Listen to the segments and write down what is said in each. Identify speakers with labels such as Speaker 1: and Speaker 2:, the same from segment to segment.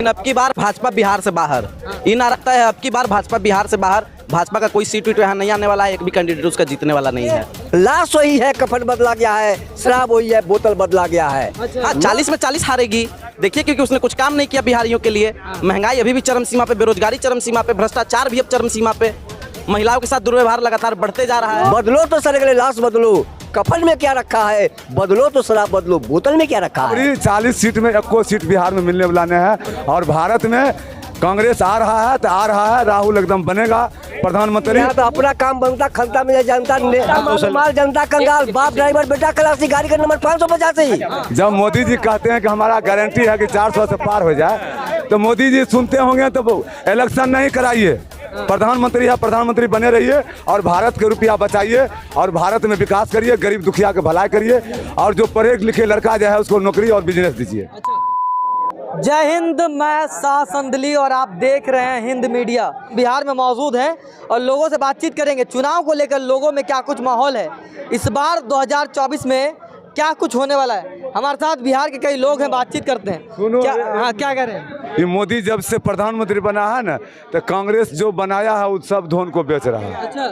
Speaker 1: अब की बार भाजपा बिहार से बाहर। ये ना रखता है अब की बार भाजपा बिहार से बाहर। भाजपा का कोई सीट यहाँ नहीं आने वाला है, एक भी कैंडिडेट उसका जीतने वाला नहीं है।
Speaker 2: लाश वही है, कफन बदला गया है, शराब वही है, बोतल बदला गया है।
Speaker 1: हाँ, 40 में 40 हारेगी। देखिए, क्योंकि उसने कुछ काम नहीं किया बिहारियों के लिए। महंगाई अभी भी चरम सीमा पे, बेरोजगारी चरम सीमा पे, भ्रष्टाचार भी अब चरम सीमा पे, महिलाओं के साथ दुर्व्यवहार लगातार बढ़ते जा रहा है।
Speaker 2: बदलो तो सर अगले लाश बदलो, कफन में क्या रखा है बदलो, तो शराब बदलो, बोतल में क्या रखा है।
Speaker 3: 40 सीट में 1 सीट बिहार में मिलने वाला है। और भारत में कांग्रेस आ रहा है तो आ रहा है, राहुल एकदम बनेगा प्रधानमंत्री।
Speaker 2: यहाँ तो अपना काम बनता, खलता में जनता माल जनता कंगाल, बाप ड्राइवर बेटा खलासी, गाड़ी का नंबर 585।
Speaker 3: जब मोदी जी कहते हैं कि हमारा गारंटी है कि 400 से पार हो जाए, तो मोदी जी सुनते होंगे तो इलेक्शन नहीं कराइए। प्रधानमंत्री है, प्रधानमंत्री बने रहिए और भारत के रुपया बचाइए और भारत में विकास करिए, गरीब दुखिया के भलाई करिए और जो पढ़े लिखे लड़का जो है उसको नौकरी और बिजनेस दीजिए।
Speaker 4: जय हिंद, मैं शाह संदली और आप देख रहे हैं हिंद मीडिया। बिहार में मौजूद हैं और लोगों से बातचीत करेंगे। चुनाव को लेकर लोगों में क्या कुछ माहौल है, इस बार 2024 में क्या कुछ होने वाला है। हमारे साथ बिहार के कई लोग हैं, बातचीत करते हैं। क्या कह रहे हैं?
Speaker 3: ये मोदी जब से प्रधानमंत्री बना है ना, तो कांग्रेस जो बनाया है वो सब धोन को बेच रहा है।
Speaker 4: अच्छा,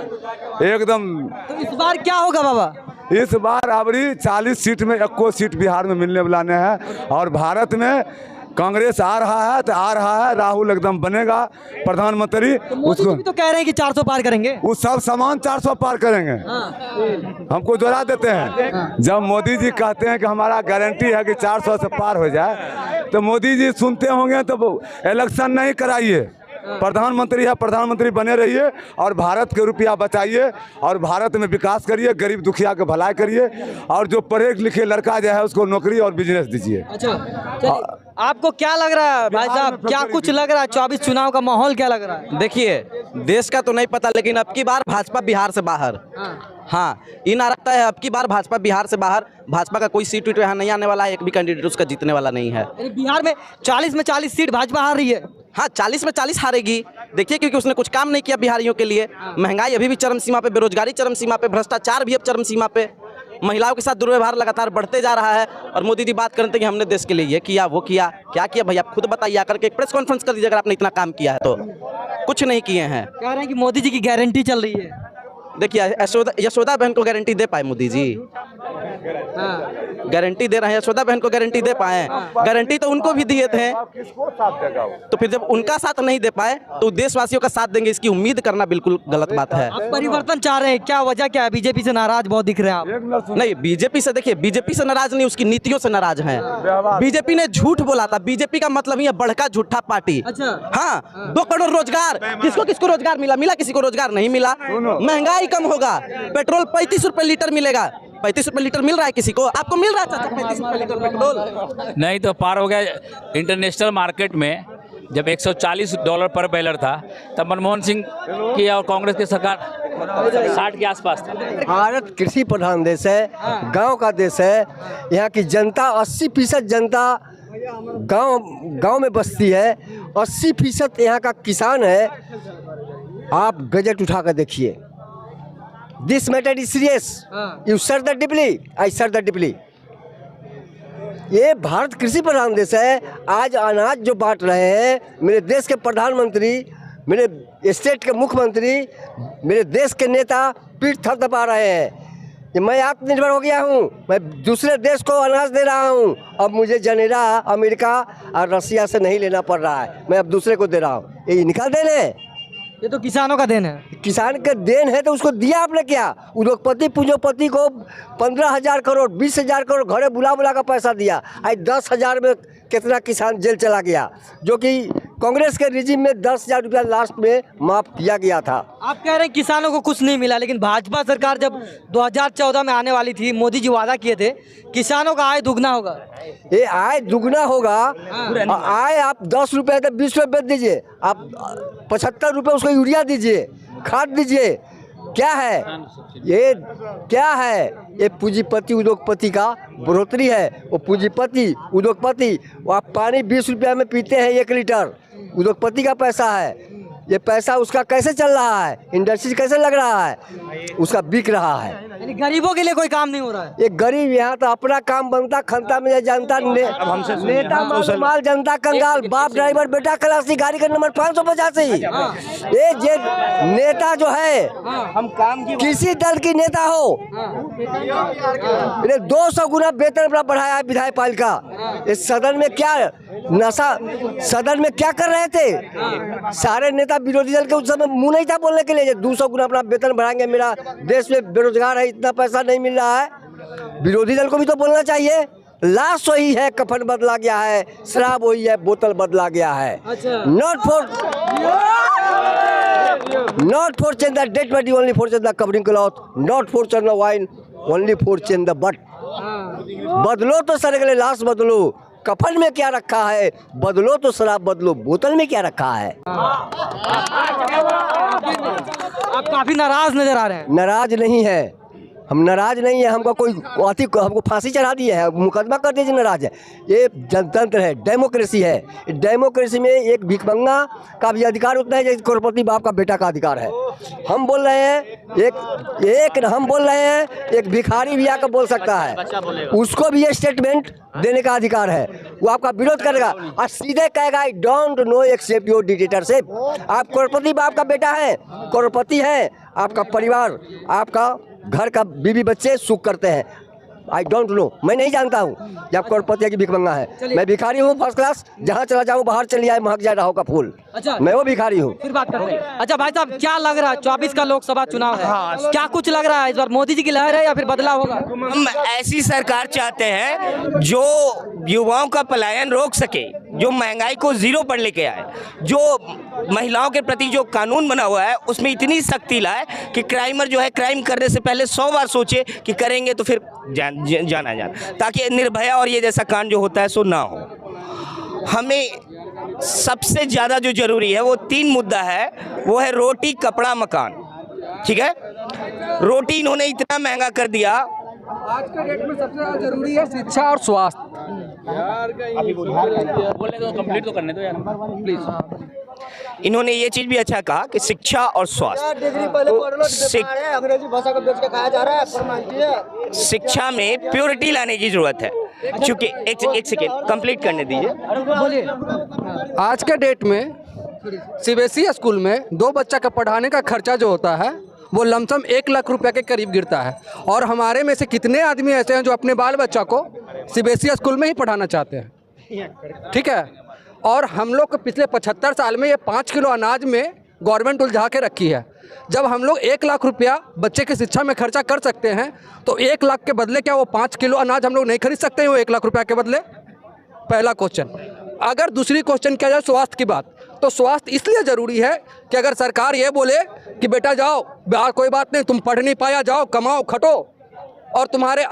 Speaker 3: एकदम।
Speaker 4: तो इस बार क्या होगा बाबा?
Speaker 3: इस बार अबरी 40 सीट में 1 सीट बिहार में मिलने वाला है और भारत में कांग्रेस आ रहा है तो आ रहा है, राहुल एकदम बनेगा प्रधानमंत्री।
Speaker 4: तो मोदी जी भी तो कह रहे हैं कि 400 पार करेंगे।
Speaker 3: वो सब सामान 400 पार करेंगे। हमको जोड़ा देते हैं। जब मोदी जी कहते हैं कि हमारा गारंटी है कि 400 से पार हो जाए, तो मोदी जी सुनते होंगे तो इलेक्शन नहीं कराइए। प्रधानमंत्री है, प्रधानमंत्री बने रहिए और भारत के रुपया बचाइए और भारत में विकास करिए, गरीब दुखिया के भलाई करिए और जो पढ़े लिखे लड़का जो है उसको नौकरी और बिजनेस दीजिए।
Speaker 4: अच्छा, चलिए, आपको क्या लग रहा है भाई साहब, क्या कुछ लग रहा है? 24 चुनाव का माहौल क्या लग रहा है?
Speaker 1: देखिए, देश का तो नहीं पता, लेकिन अब की बार भाजपा बिहार से बाहर। हाँ, ये ना रखता है अब की बार भाजपा बिहार से बाहर। भाजपा का कोई सीट यहाँ नहीं आने वाला है, एक भी कैंडिडेट उसका जीतने वाला नहीं है।
Speaker 4: बिहार में 40 में 40 सीट भाजपा हार रही है।
Speaker 1: हाँ, 40 में 40 हारेगी। देखिए, क्योंकि उसने कुछ काम नहीं किया बिहारियों के लिए। महंगाई अभी भी चरम सीमा पे, बेरोजगारी चरम सीमा पे, भ्रष्टाचार भी अब चरम सीमा पे, महिलाओं के साथ दुर्व्यवहार लगातार बढ़ते जा रहा है। और मोदी जी बात करते हैं कि हमने देश के लिए ये किया, वो किया। क्या किया भाई, आप खुद बताइए आकर के। एक प्रेस कॉन्फ्रेंस कर दीजिए अगर आपने इतना काम किया है तो। कुछ नहीं किए हैं।
Speaker 4: कह रहे हैं कि मोदी जी की गारंटी चल रही है।
Speaker 1: देखिए, यशोदा बहन को गारंटी दे पाए मोदी जी? गारंटी दे रहे हैं, यशोदा बहन को गारंटी दे पाए? गारंटी तो उनको भी दिए थे। तो फिर जब उनका साथ नहीं दे पाए तो देशवासियों का साथ देंगे, इसकी उम्मीद करना बिल्कुल गलत बात है।
Speaker 4: आप परिवर्तन चाह रहे हैं, क्या वजह क्या है? बीजेपी से नाराज बहुत दिख रहे हैं आप।
Speaker 1: नहीं, बीजेपी से देखिए, बीजेपी से नाराज नहीं, उसकी नीतियों से नाराज हैं। बीजेपी ने झूठ बोला था। बीजेपी का मतलब ही है बड़का झूठा पार्टी।
Speaker 4: अच्छा,
Speaker 1: हाँ, 2 करोड़ रोजगार, किसको किसको रोजगार मिला? किसी को रोजगार नहीं मिला। महंगाई कम होगा, पेट्रोल 35 रुपए लीटर मिलेगा। 35 रुपए लीटर मिल रहा है किसी को? आपको मिल रहा है चाचा 35 रुपए लीटर पेट्रोल?
Speaker 5: नहीं तो पार हो गया। इंटरनेशनल मार्केट में जब $140 पर बैरल था, तब मनमोहन सिंह की और कांग्रेस की सरकार 60 के आसपास था।
Speaker 2: भारत कृषि प्रधान देश है, गांव का देश है। यहाँ की जनता 80% जनता गांव में बसती है। 80% यहाँ का किसान है। आप गजट उठा कर देखिए। This matter is serious, you search the deeply, I search the deeply. ये भारत कृषि प्रधान देश है। आज अनाज जो बांट रहे हैं, मेरे देश के प्रधानमंत्री, मेरे स्टेट के मुख्यमंत्री, मेरे देश के नेता पीठ थपथपा रहे हैं कि मैं आत्मनिर्भर हो गया हूँ, मैं दूसरे देश को अनाज दे रहा हूँ। अब मुझे जनेरा अमेरिका और रसिया से नहीं लेना पड़ रहा है, मैं अब दूसरे को दे रहा हूँ। ये इनका देन है,
Speaker 4: ये तो किसानों का देन है।
Speaker 2: किसान का देन है तो उसको दिया आपने क्या? उद्योगपति पूंजीपति को 15,000 करोड़ 20,000 करोड़ घरे बुला बुला का पैसा दिया। आज 10,000 में कितना किसान जेल चला गया, जो कि कांग्रेस के रिजीम में 10,000 रुपया लास्ट में माफ किया गया था।
Speaker 4: आप कह रहे हैं किसानों को कुछ नहीं मिला, लेकिन भाजपा सरकार जब 2014 में आने वाली थी, मोदी जी वादा किए थे किसानों का आय दुगना होगा।
Speaker 2: ये आय दुगना होगा। आय आप 10 रुपये तो 20 रुपये बेच दीजिए, आप 75 रुपये उसको यूरिया दीजिए, खाद दीजिए। क्या है ये? क्या है ये? पूंजीपति उद्योगपति का बढ़ोतरी है। वो पूंजीपति उद्योगपति, वो आप पानी 20 रुपया में पीते हैं 1 लीटर, उद्योगपति का पैसा है। ये पैसा उसका कैसे चल रहा है, इंडस्ट्री कैसे लग रहा है, उसका बिक रहा है।
Speaker 4: यानी गरीबों के लिए कोई काम नहीं हो रहा है।
Speaker 2: ये गरीब यहाँ तो अपना काम बनता, खनता में जनता नेता माल जनता कंगाल, बाप ड्राइवर, बेटा खलासी, गाड़ी का नंबर 585। ये जे नेता जो है, हम काम की किसी दल की नेता हो, 200 गुना वेतन अपना बढ़ाया है विधायक पालिका। इस सदन में क्या नशा, सदन में क्या कर रहे थे सारे नेता विरोधी दल के? उस समय मुंह नहीं था बोलने के लिए 200 गुना अपना वेतन बढ़ाएंगे, मेरा देश में बेरोजगार है, इतना पैसा नहीं मिल रहा है। विरोधी दल को भी तो बोलना चाहिए। लाश वही है, कफन बदला गया है, शराब वही है, बोतल बदला गया है। Not for change the dead body, only for change the covering cloth, not for change the wine, only for change the but. बदलो तो सड़गले लाश बदलो, कफन में क्या रखा है बदलो तो शराब बदलो, बोतल में क्या रखा है।
Speaker 4: आप काफी नाराज नजर आ रहे हैं।
Speaker 2: नाराज नहीं है, हम नाराज नहीं है। हमको कोई हमको फांसी चढ़ा दी है, मुकदमा कर दीजिए, नाराज है। ये जनतंत्र है, डेमोक्रेसी है। डेमोक्रेसी में एक भिखमंगा का भी अधिकार उतना है जैसे करोड़पति बाप का बेटा का अधिकार है। हम बोल रहे हैं एक भिखारी भी आकर बोल सकता है, उसको भी ये स्टेटमेंट देने का अधिकार है। वो आपका विरोध करेगा और सीधे कहेगा I don't know except your dictatorship. आप करोड़पति बाप का बेटा है, करोड़पति है, आपका परिवार, आपका घर का बीवी बच्चे सुख करते हैं। आई डोंट नो, मैं नहीं जानता हूँ कि आप करोड़पति की भिखमंगा है। मैं भिखारी हूँ फर्स्ट क्लास, जहाँ चला जाऊँ बाहर चली आए महक जाए राहों का फूल।
Speaker 4: अच्छा,
Speaker 2: मैं वो भिखारी हूँ।
Speaker 4: फिर बात करते हैं। अच्छा भाई साहब, क्या लग रहा है 24 का लोकसभा चुनाव है, क्या कुछ लग रहा है इस बार मोदी जी की लहर है या फिर बदलाव होगा?
Speaker 6: हम ऐसी सरकार चाहते हैं जो युवाओं का पलायन रोक सके, जो महंगाई को जीरो पर लेके आए, जो महिलाओं के प्रति जो कानून बना हुआ है उसमें इतनी सख्ती लाए कि क्राइमर जो है क्राइम करने से पहले 100 बार सोचे कि करेंगे तो फिर जाना ताकि निर्भया और ये जैसा कांड जो होता है सो ना हो। हमें सबसे ज़्यादा जो जरूरी है वो 3 मुद्दा है, वो है रोटी, कपड़ा, मकान। ठीक है, रोटी इन्होंने इतना महंगा कर दिया।
Speaker 7: आज के डेट में सबसे ज़्यादा जरूरी है शिक्षा और स्वास्थ्य।
Speaker 5: बोले तो कंप्लीट तो करने दो यार प्लीज।
Speaker 6: इन्होंने ये चीज़ भी अच्छा कहा कि शिक्षा और स्वास्थ्य,
Speaker 2: अंग्रेजी भाषा को बेच के खाया जा रहा है।
Speaker 6: शिक्षा में प्योरिटी लाने की जरूरत है। क्योंकि एक सेकेंड कंप्लीट करने दीजिए।
Speaker 7: आज के डेट में सीबीएसई स्कूल में 2 बच्चा का पढ़ाने का खर्चा जो होता है वो लमसम 1 लाख रुपए के करीब गिरता है। और हमारे में से कितने आदमी ऐसे हैं जो अपने बाल बच्चा को सीबीएसई स्कूल में ही पढ़ाना चाहते हैं। ठीक है, और हम लोग को पिछले 75 साल में ये 5 किलो अनाज में गवर्नमेंट उलझा के रखी है। जब हम लोग 1 लाख रुपया बच्चे की शिक्षा में खर्चा कर सकते हैं तो 1 लाख के बदले क्या वो 5 किलो अनाज हम लोग नहीं खरीद सकते हैं वो 1 लाख रुपया के बदले? पहला क्वेश्चन। अगर दूसरी क्वेश्चन किया जाए स्वास्थ्य की बात, तो स्वास्थ्य इसलिए ज़रूरी है कि अगर सरकार ये बोले कि बेटा जाओ कोई बात नहीं, तुम पढ़ नहीं पाया, जाओ कमाओ खटो और तुम्हारे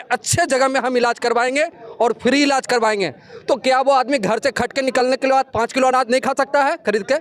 Speaker 7: अच्छे जगह में हम इलाज करवाएंगे और फ्री इलाज करवाएंगे, तो क्या वो आदमी घर से खट के निकलने के बाद 5 किलो अनाज नहीं खा सकता है खरीद के?